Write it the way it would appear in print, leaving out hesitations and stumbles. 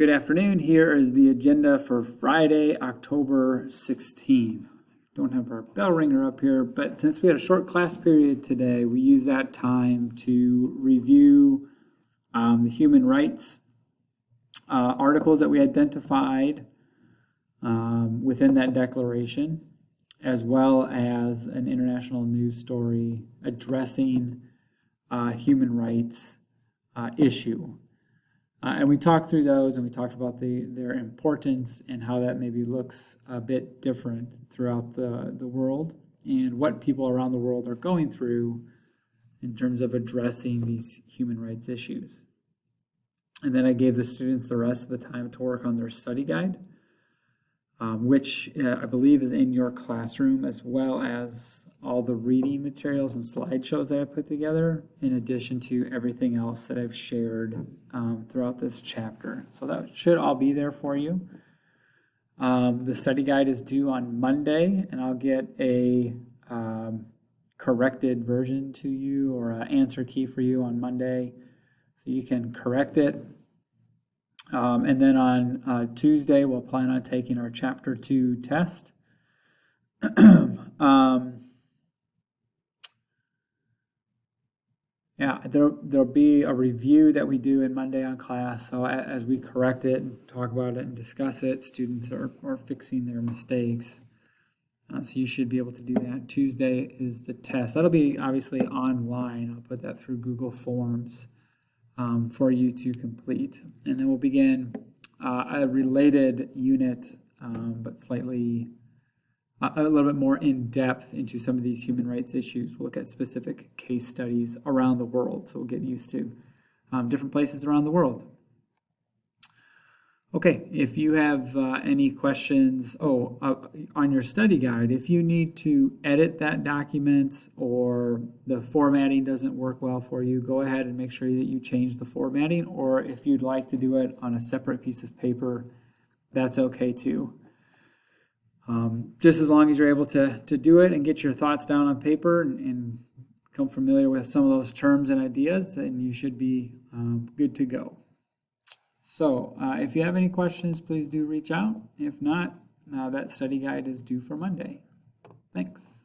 Good afternoon. Here is the agenda for Friday, October 16. Don't have our bell ringer up here, but since we had a short class period today, we use that time to review the human rights articles that we identified within that declaration, as well as an international news story addressing human rights issue. And we talked through those, and we talked about their importance and how that maybe looks a bit different throughout the world and what people around the world are going through in terms of addressing these human rights issues. And then I gave the students the rest of the time to work on their study guide, which I believe is in your classroom, as well as all the reading materials and slideshows that I put together, in addition to everything else that I've shared throughout this chapter. So that should all be there for you. The study guide is due on Monday, and I'll get a corrected version to you, or an answer key for you on Monday, so you can correct it. And then on Tuesday, we'll plan on taking our Chapter 2 test. Yeah, there'll be a review that we do in Monday on class. So as we correct it and talk about it and discuss it, students are fixing their mistakes. So you should be able to do that. Tuesday is the test. That'll be obviously online. I'll put that through Google Forms for you to complete. And then we'll begin a related unit, but slightly a little bit more in depth into some of these human rights issues. We'll look at specific case studies around the world, so we'll get used to different places around the world. Okay, if you have any questions, on your study guide, if you need to edit that document or the formatting doesn't work well for you, go ahead and make sure that you change the formatting, or if you'd like to do it on a separate piece of paper, that's okay too. Just as long as you're able to do it and get your thoughts down on paper and become familiar with some of those terms and ideas, then you should be good to go. So if you have any questions, please do reach out. If not, that study guide is due for Monday. Thanks.